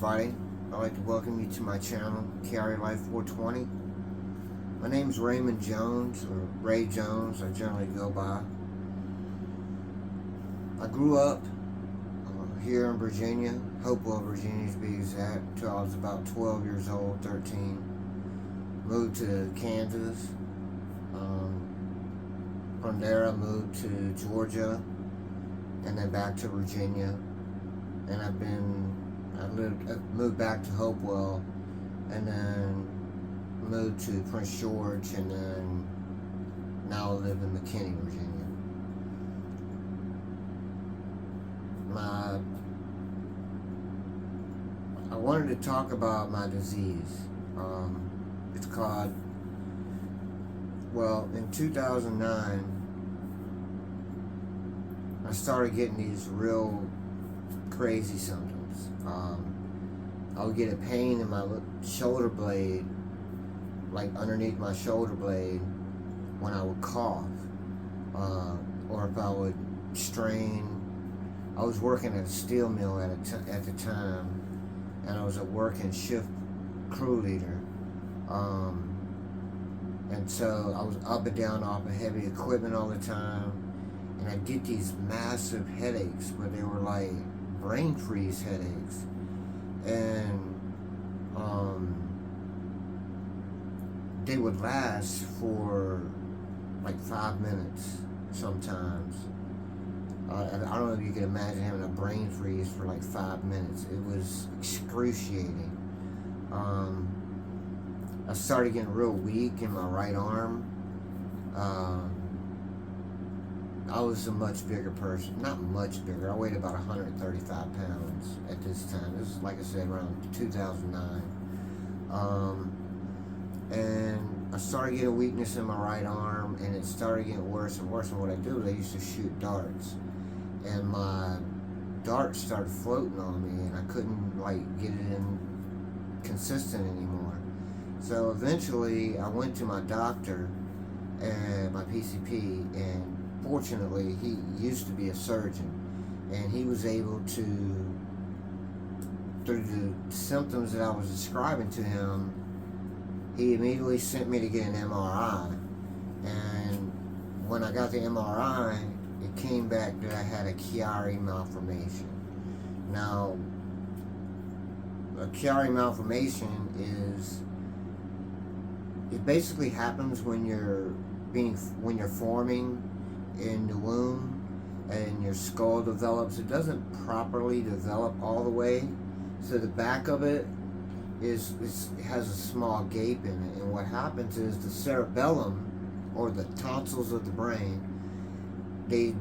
everybody. I'd like to welcome you to my channel, Carry Life 420. My name is Raymond Jones, or Ray Jones, I generally go by. I grew up here in Virginia, Hopewell, Virginia to be exact, until I was about 12 years old, 13. Moved to Kansas. From there I moved to Georgia, and then back to Virginia. And I moved back to Hopewell, and then moved to Prince George, and then now I live in McKinney, Virginia. I wanted to talk about my disease. It's called, in 2009, I started getting these real crazy symptoms. I would get a pain in my shoulder blade, like underneath my shoulder blade, when I would cough, or if I would strain. I was working at a steel mill at the time, and I was a working shift crew leader. And so I was up and down off of heavy equipment all the time, and I'd get these massive headaches, but they were like brain freeze headaches. And they would last for like 5 minutes sometimes. I don't know if you can imagine having a brain freeze for like 5 minutes. It was excruciating. I started getting real weak in my right arm. I was a much bigger person. Not much bigger. I weighed about 135 pounds at this time. This is, like I said, around 2009. And I started getting weakness in my right arm, and it started getting worse and worse. And what I do is I used to shoot darts, and my darts started floating on me, and I couldn't get it in consistent anymore. So eventually I went to my doctor and my PCP, and fortunately he used to be a surgeon, and he was able to, through the symptoms that I was describing to him, he immediately sent me to get an MRI. And when I got the MRI, it came back that I had a Chiari malformation. Now, a Chiari malformation it basically happens when you're forming in the womb and your skull develops. It doesn't properly develop all the way, so the back of it has a small gape in it, and what happens is the cerebellum, or the tonsils of the brain, they'll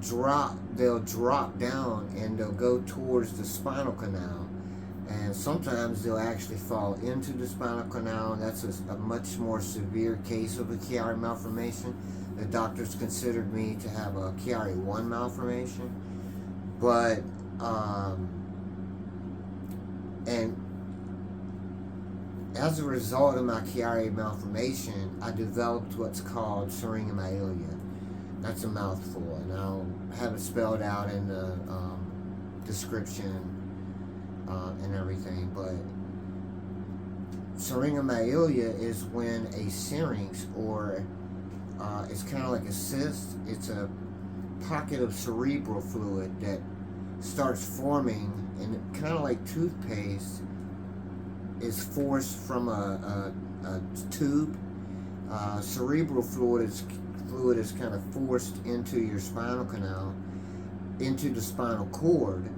drop down and they'll go towards the spinal canal, and sometimes they'll actually fall into the spinal canal, and that's a much more severe case of a Chiari malformation. The doctors considered me to have a Chiari 1 malformation, but and as a result of my Chiari malformation, I developed what's called syringomyelia. That's a mouthful, and I'll have it spelled out in the description and everything. But syringomyelia is when a syrinx, or it's kind of like a cyst. It's a pocket of cerebral fluid that starts forming, and kind of like toothpaste is forced from a tube. Cerebral fluid is kind of forced into your spinal canal, into the spinal cord,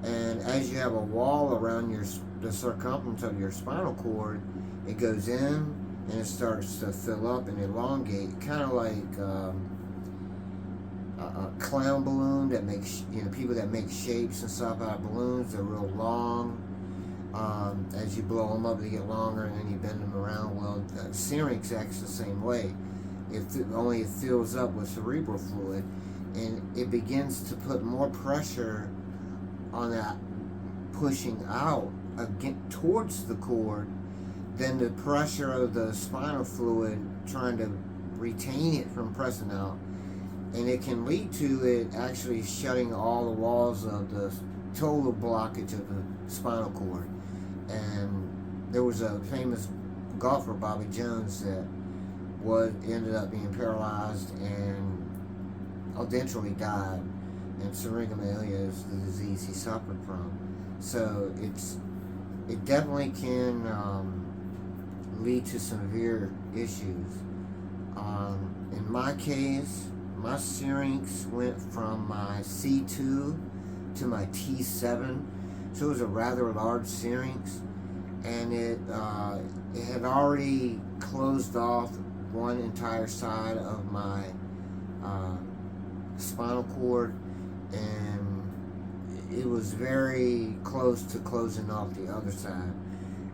and as you have a wall around the circumference of your spinal cord, it goes in and it starts to fill up and elongate, kind of like a clown balloon that makes, people that make shapes and stuff out of balloons. They're real long. As you blow them up, they get longer, and then you bend them around. Well, syrinx acts the same way. Only it fills up with cerebral fluid, and it begins to put more pressure on that pushing out towards the cord than the pressure of the spinal fluid trying to retain it from pressing out. And it can lead to it actually shutting all the walls of the total blockage of the spinal cord. there was a famous golfer, Bobby Jones, that was ended up being paralyzed and eventually died. And syringomyelia is the disease he suffered from. So it definitely can lead to severe issues. In my case, my syrinx went from my C2 to my T7, so it was a rather large syrinx, and it had already closed off one entire side of my uh, spinal cord, and it was very close to closing off the other side,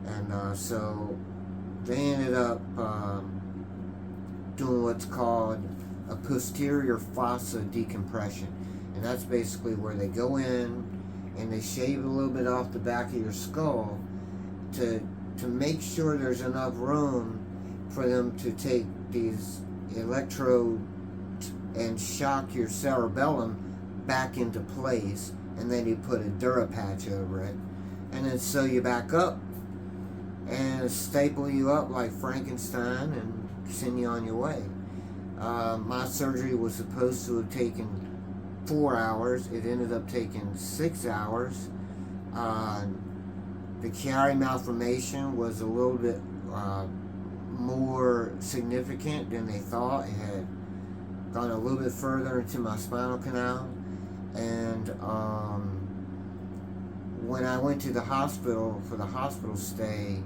and so they ended up doing what's called a posterior fossa decompression, and that's basically where they go in and they shave a little bit off the back of your skull to make sure there's enough room for them to take these electrodes and shock your cerebellum back into place, and then you put a Dura patch over it, and then sew you back up and staple you up like Frankenstein and send you on your way. My surgery was supposed to have taken 4 hours. It ended up taking 6 hours. The Chiari malformation was a little bit more significant than they thought. It had gone a little bit further into my spinal canal, and when I went to the hospital for the hospital stay,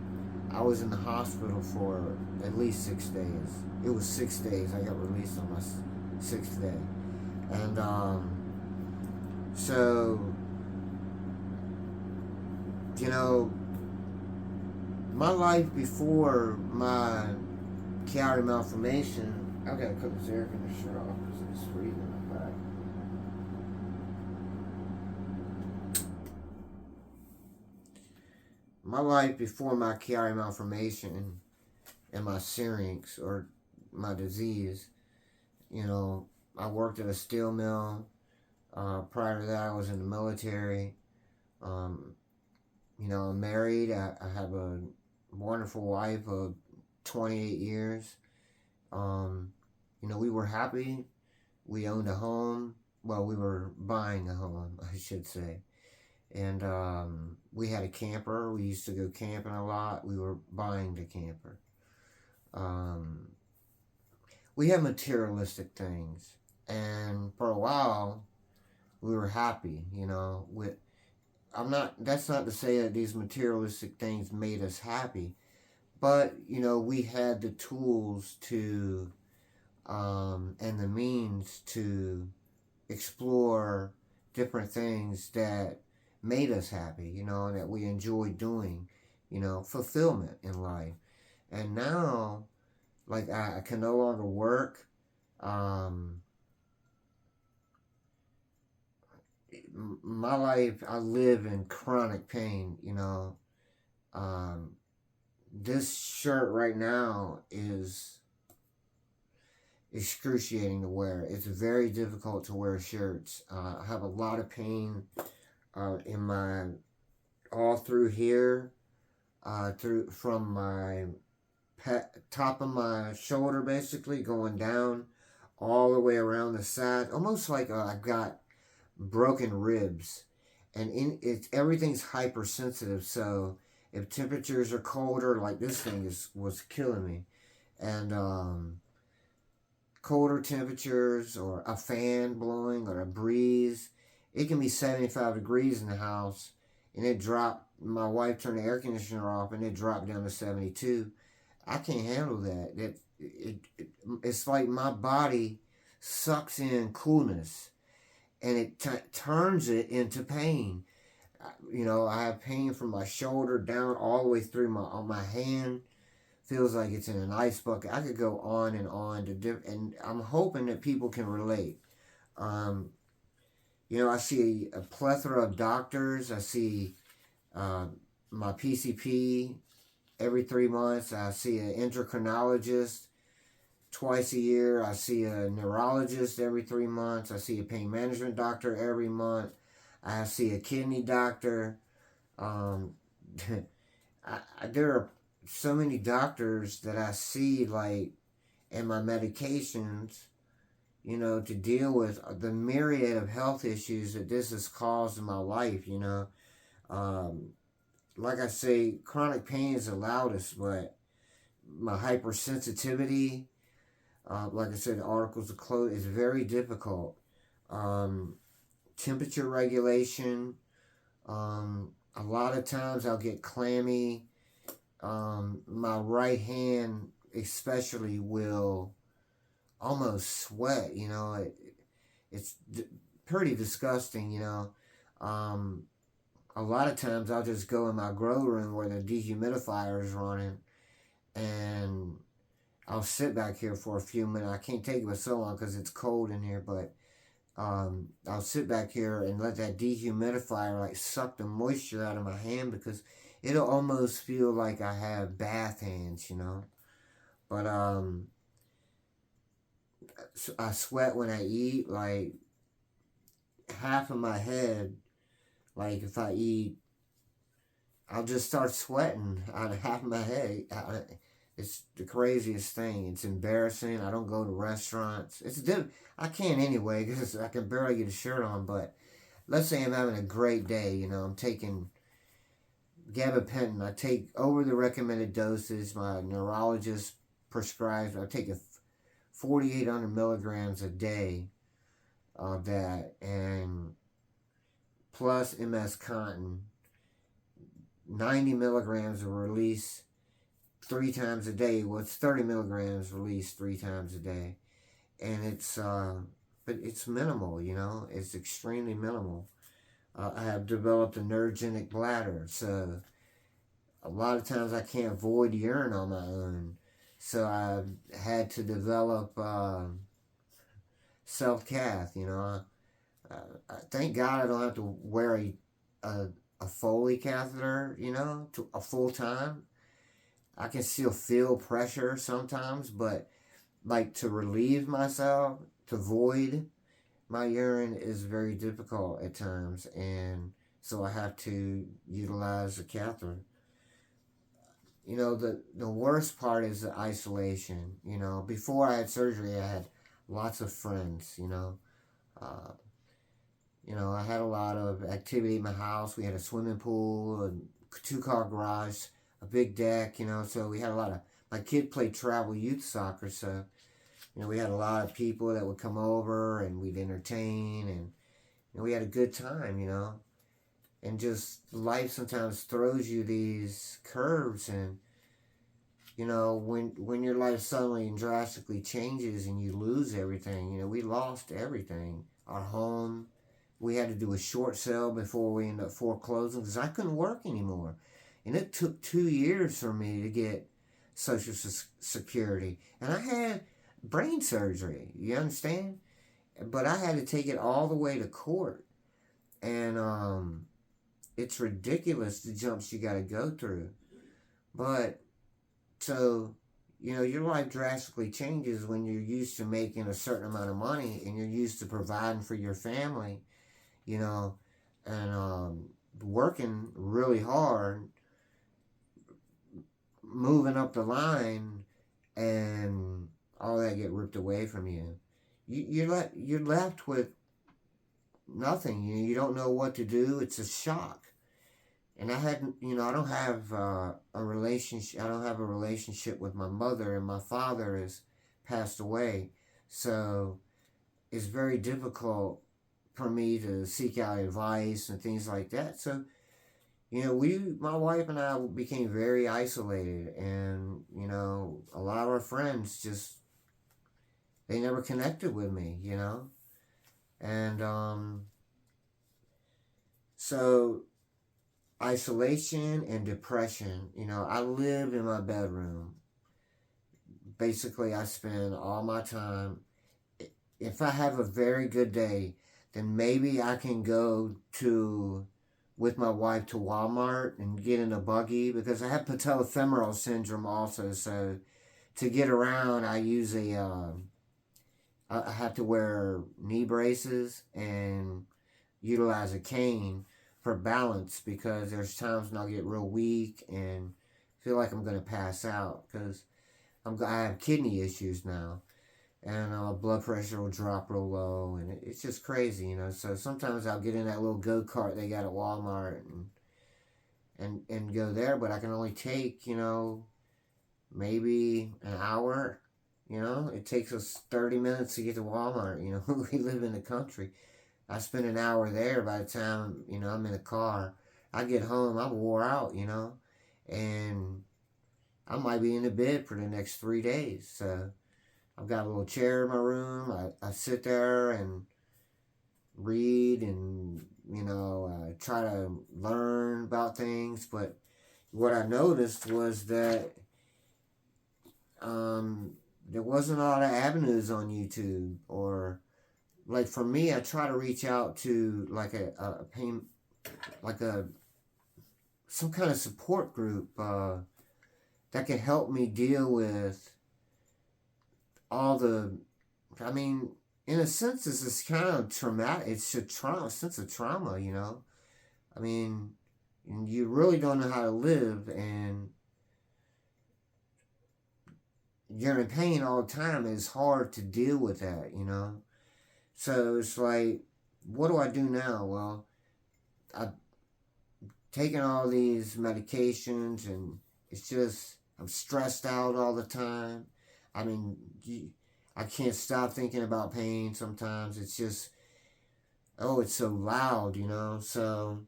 I was in the hospital for at least 6 days. It was 6 days. I got released on my 6th day. And so, you know, my life before my Chiari malformation, I've got to cut this air conditioner off because it's freezing in the back. My life before my Chiari malformation and my syrinx, or my disease, you know, I worked at a steel mill. Prior to that, I was in the military. You know, I'm married. I have a wonderful wife of 28 years. You know, we were happy. We owned a home. Well, we were buying a home, I should say. And we had a camper. We used to go camping a lot. We were buying the camper. We had materialistic things. And for a while, we were happy, you know. That's not to say that these materialistic things made us happy. But, you know, we had the tools to, and the means to explore different things that made us happy, you know, that we enjoyed doing, you know, fulfillment in life. And now, like, I can no longer work. My life, I live in chronic pain, you know. Um, this shirt right now is excruciating to wear. It's very difficult to wear shirts. I have a lot of pain in my, all through here, through from my top of my shoulder, basically going down all the way around the side, almost like I've got broken ribs, and everything's hypersensitive. So if temperatures are colder, like this thing was killing me, and colder temperatures or a fan blowing or a breeze, it can be 75 degrees in the house, and it dropped. My wife turned the air conditioner off, and it dropped down to 72. I can't handle that. It's like my body sucks in coolness, and it turns it into pain. You know, I have pain from my shoulder down all the way through on my hand. Feels like it's in an ice bucket. I could go on and on and I'm hoping that people can relate. You know, I see a plethora of doctors. I see my PCP every 3 months. I see an endocrinologist twice a year. I see a neurologist every 3 months. I see a pain management doctor every month. I see a kidney doctor. there are so many doctors that I see, like, and my medications, to deal with the myriad of health issues that this has caused in my life. Um, like I say, chronic pain is the loudest, but my hypersensitivity, like I said, the articles of clothes is very difficult. Um, Temperature regulation. A lot of times I'll get clammy. My right hand, especially, will almost sweat. It's pretty disgusting. Um, a lot of times I'll just go in my grow room where the dehumidifier is running, and I'll sit back here for a few minutes. I can't take it for so long because it's cold in here, but I'll sit back here and let that dehumidifier like suck the moisture out of my hand, because it'll almost feel like I have bath hands. But I sweat when I eat. Like, half of my head, like if I eat, I'll just start sweating out of half of my head. It's the craziest thing. It's embarrassing. I don't go to restaurants. I can't anyway because I can barely get a shirt on. But let's say I'm having a great day. I'm taking gabapentin. I take over the recommended doses. My neurologist prescribes. I take 4,800 milligrams a day of that, and plus MS Contin, 90 milligrams are released 3 times a day. Well, it's 30 milligrams released 3 times a day, and but it's minimal. It's extremely minimal. I have developed a neurogenic bladder, so a lot of times I can't void urine on my own. So I've had to develop self-cath. Thank God I don't have to wear a Foley catheter, to a full time. I can still feel pressure sometimes, but like to relieve myself, to void my urine is very difficult at times, and so I have to utilize a catheter. The worst part is the isolation. Before I had surgery, I had lots of friends. Uh, I had a lot of activity in my house. We had a swimming pool, a 2-car garage, a big deck. So we had a lot of. My kid played travel youth soccer, so we had a lot of people that would come over and we'd entertain, and we had a good time. And just life sometimes throws you these curves, and when your life suddenly and drastically changes and you lose everything. We lost everything. Our home. We had to do a short sale before we ended up foreclosing because I couldn't work anymore. And it took 2 years for me to get Social Security. And I had brain surgery. You understand? But I had to take it all the way to court. And it's ridiculous the jumps you got to go through. But so, your life drastically changes when you're used to making a certain amount of money and you're used to providing for your family, and working really hard, moving up the line, and all that get ripped away from you. You're left with nothing. You don't know what to do. It's a shock. And I hadn't, I don't have a relationship. I don't have a relationship with my mother, and my father has passed away. So it's very difficult for me to seek out advice and things like that. So, my wife and I became very isolated, and a lot of our friends they never connected with me. And so isolation and depression. I live in my bedroom. Basically, I spend all my time. If I have a very good day, then maybe I can go with my wife to Walmart and get in a buggy, because I have patellofemoral syndrome also. So to get around, I use I have to wear knee braces and utilize a cane. for balance, because there's times when I'll get real weak and feel like I'm gonna pass out because I have kidney issues now, and blood pressure will drop real low, and it's just crazy, you know. So sometimes I'll get in that little go kart they got at Walmart and go there, but I can only take, you know, maybe an hour. You know, it takes us 30 minutes to get to Walmart. You know, we live in the country. I spend an hour there. By the time, you know, I'm in the car, I get home, I'm wore out, you know, and I might be in the bed for the next 3 days. So I've got a little chair in my room. I sit there and read and, you know, try to learn about things. But what I noticed was that there wasn't a lot of avenues on YouTube, or like for me, I try to reach out to like a pain, like a some kind of support group that can help me deal with all the. I mean, in a sense, this is kind of traumatic. It's a sense of trauma, you know. I mean, you really don't know how to live, and you're in pain all the time. It's hard to deal with that, you know. So it's like, what do I do now? Well, I've taken all these medications, and it's just, I'm stressed out all the time. I mean, I can't stop thinking about pain sometimes. It's just, oh, it's so loud, you know. So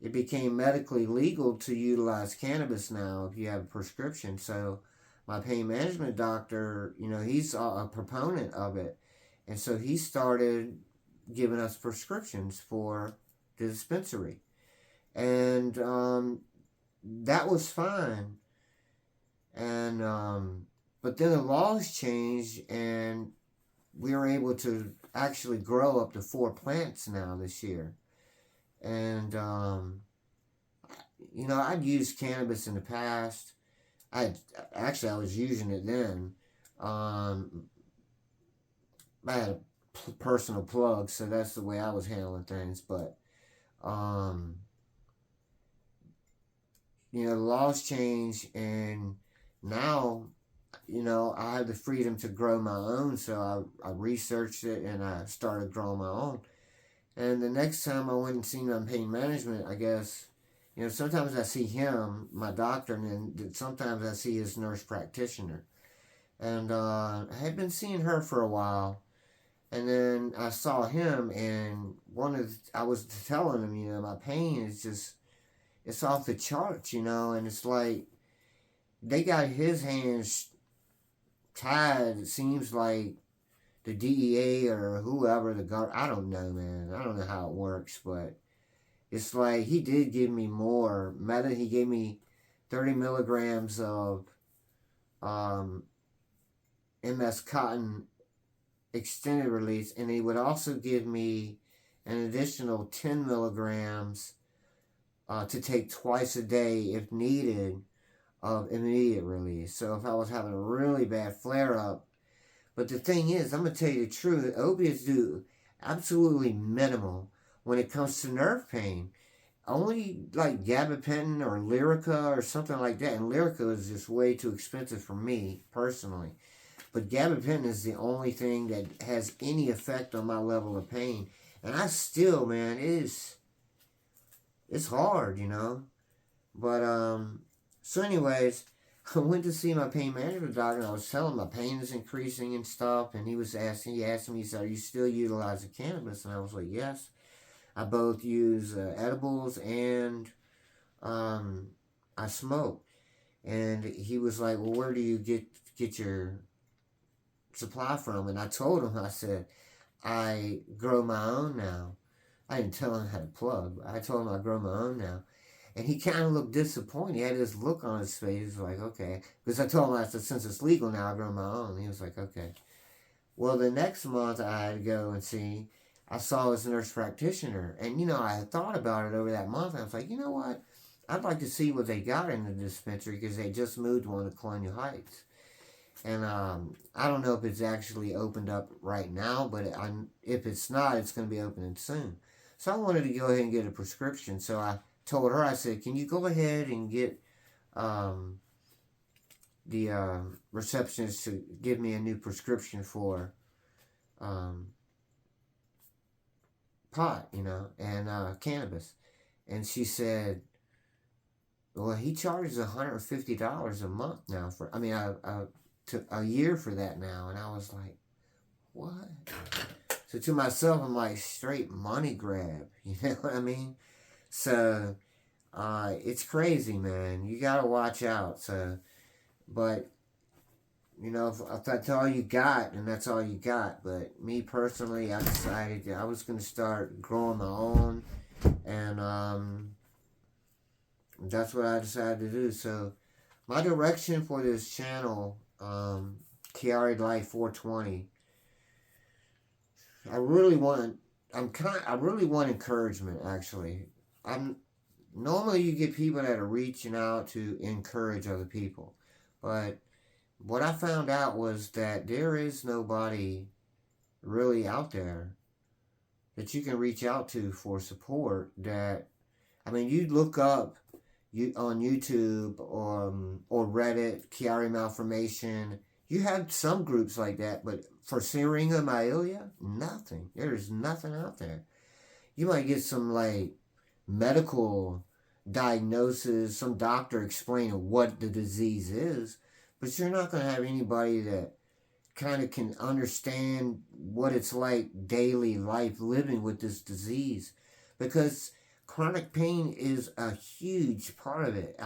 it became medically legal to utilize cannabis now if you have a prescription. So my pain management doctor, you know, he's a proponent of it. And so he started giving us prescriptions for the dispensary. And that was fine. And but then the laws changed, and we were able to actually grow up to 4 plants now this year. And you know, I'd used cannabis in the past. I was using it then. I had a personal plug, so that's the way I was handling things. But um, you know, the laws change, and now, you know, I have the freedom to grow my own. So I researched it, and I started growing my own. And the next time I went and seen him on pain management, I guess, you know, sometimes I see him, my doctor, and then sometimes I see his nurse practitioner. And I had been seeing her for a while. And then I saw him, and I was telling him, you know, my pain is just, it's off the charts, you know, and it's like, they got his hands tied, it seems like the DEA or whoever, the guard, I don't know, man. I don't know how it works, but it's like he did give me more meta. He gave me 30 milligrams of MS Cotton extended release, and he would also give me an additional 10 milligrams to take twice a day if needed of immediate release. So if I was having a really bad flare up, but the thing is, I'm going to tell you the truth, opiates do absolutely minimal when it comes to nerve pain. Only like gabapentin or Lyrica or something like that, and Lyrica is just way too expensive for me personally. But gabapentin is the only thing that has any effect on my level of pain. And I still, man, it's hard, you know. But so anyways, I went to see my pain management doctor, and I was telling him my pain is increasing and stuff, and he asked me, he said, "Are you still utilizing cannabis?" And I was like, "Yes." I both use edibles, and I smoke. And he was like, "Well, where do you get your supply from?" And I told him, I said, "I grow my own now." I didn't tell him how to plug, but I told him I grow my own now. And he kind of looked disappointed. He had this look on his face. He was like, "Okay." Because I told him, I said, "Since it's legal now, I grow my own." And he was like, "Okay." Well, the next month I had to go and see, I saw his nurse practitioner. And, you know, I had thought about it over that month. I was like, you know what? I'd like to see what they got in the dispensary, because they just moved one to Colonial Heights. And I don't know if it's actually opened up right now, but if it's not, it's going to be opening soon. So I wanted to go ahead and get a prescription. So I told her, I said, can you go ahead and get um, the receptionist to give me a new prescription for um, pot, and cannabis. And she said, well, he charges $150 a month now to a year for that now. And I was like, what? So to myself, I'm like, straight money grab. You know what I mean? So it's crazy, man. You gotta watch out. So, but if that's all you got, then that's all you got. But me personally, I decided that I was gonna start growing my own, and that's what I decided to do. So, my direction for this channel, Kiari Life 420. I really want. I really want encouragement. Actually, I'm. Normally, you get people that are reaching out to encourage other people, but what I found out was that there is nobody really out there that you can reach out to for support. You look up on YouTube or Reddit, Chiari Malformation. You have some groups like that, but for Syringomyelia, nothing. There's nothing out there. You might get some like medical diagnosis, some doctor explaining what the disease is, but you're not going to have anybody that kind of can understand what it's like daily life living with this disease, because chronic pain is a huge part of it.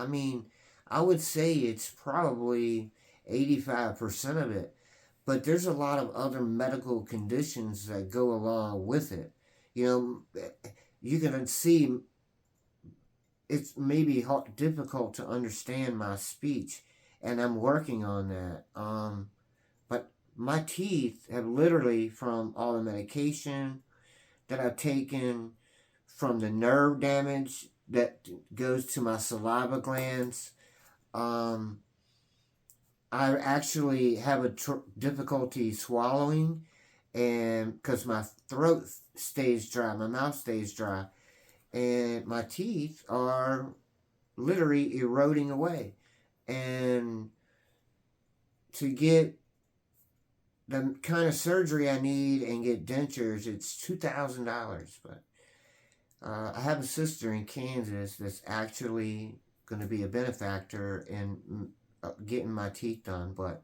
I would say it's probably 85% of it, but there's a lot of other medical conditions that go along with it. You can see it's maybe difficult to understand my speech, and I'm working on that. But my teeth have literally, from all the medication that I've taken, from the nerve damage that goes to my saliva glands, I actually have difficulty swallowing, and because my throat stays dry, my mouth stays dry, and my teeth are literally eroding away. And to get the kind of surgery I need and get dentures, it's $2,000. But I have a sister in Kansas that's actually going to be a benefactor in getting my teeth done. But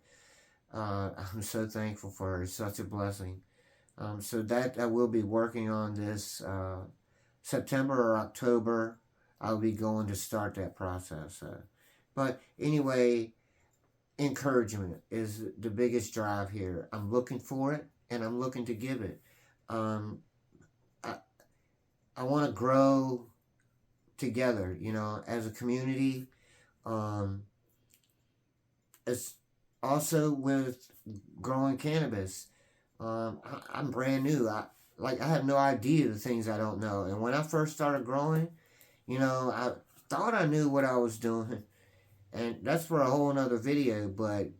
I'm so thankful for her. It's such a blessing. So that I will be working on this September or October. I'll be going to start that process. But anyway, encouragement is the biggest drive here. I'm looking for it, and I'm looking to give it. I want to grow together, as a community. It's also with growing cannabis. I'm brand new. I have no idea the things I don't know. And when I first started growing, I thought I knew what I was doing. And that's for a whole nother video, but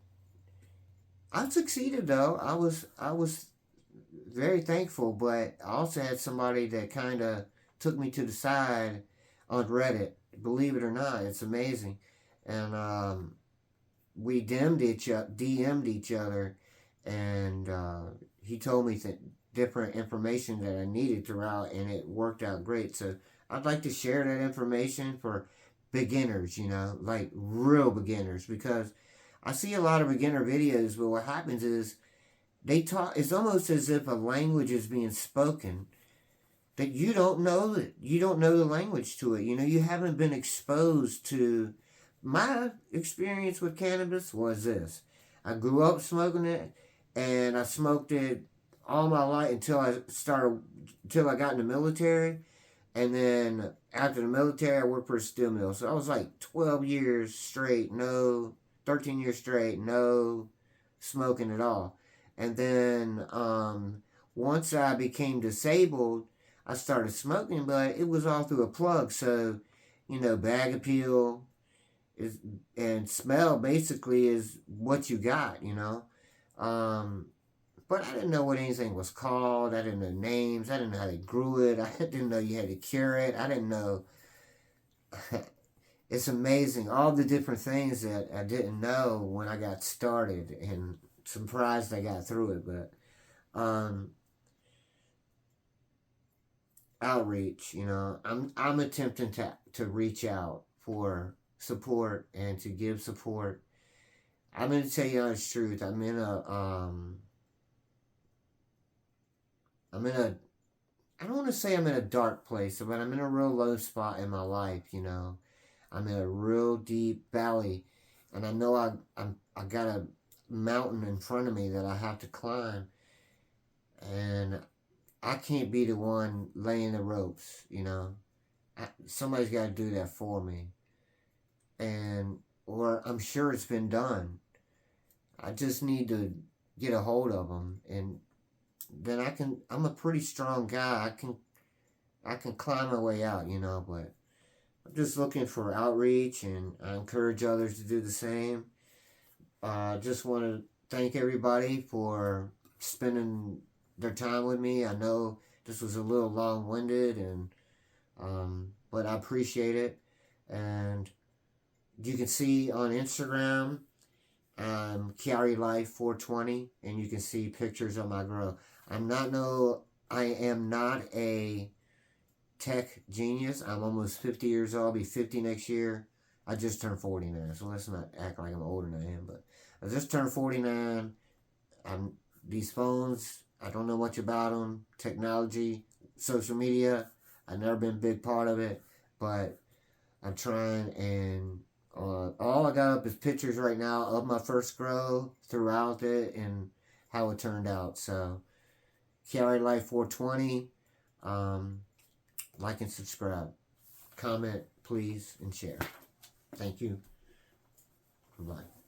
I succeeded though. I was very thankful, but I also had somebody that kind of took me to the side on Reddit. Believe it or not, it's amazing. And we DM'd each other, and he told me different information that I needed throughout, and it worked out great. So I'd like to share that information for beginners, like real beginners, because I see a lot of beginner videos, but what happens is they talk, it's almost as if a language is being spoken that you don't know it. You don't know the language to it. You haven't been exposed to. My experience with cannabis was this. I grew up smoking it, and I smoked it all my life until I got in the military. And then after the military, I worked for a steel mill. So I was like 12 years straight, 13 years straight, no smoking at all. And then once I became disabled, I started smoking, but it was all through a plug. So, bag appeal and smell basically is what you got, But I didn't know what anything was called. I didn't know names. I didn't know how they grew it. I didn't know you had to cure it. I didn't know. It's amazing all the different things that I didn't know when I got started, and surprised I got through it. But outreach, I'm attempting to reach out for support and to give support. I'm going to tell you honest truth. I'm in a I don't want to say I'm in a dark place, but I'm in a real low spot in my life. I'm in a real deep valley, and I know I got a mountain in front of me that I have to climb, and I can't be the one laying the ropes. Somebody's got to do that for me, or I'm sure it's been done. I just need to get a hold of them, and then I can. I'm a pretty strong guy. I can climb my way out. But I'm just looking for outreach, and I encourage others to do the same. I just want to thank everybody for spending their time with me. I know this was a little long-winded, but I appreciate it. And you can see on Instagram, Carry Life 420, and you can see pictures of my grow. I am not a tech genius. I'm almost 50 years old. I'll be 50 next year. I just turned 49, so let's not act like I'm older than I am. But I just turned 49. These phones, I don't know much about them. Technology, social media, I've never been a big part of it. But I'm trying, and all I got up is pictures right now of my first grow throughout it and how it turned out. So, Carry Life 420. Like and subscribe. Comment, please, and share. Thank you. Bye.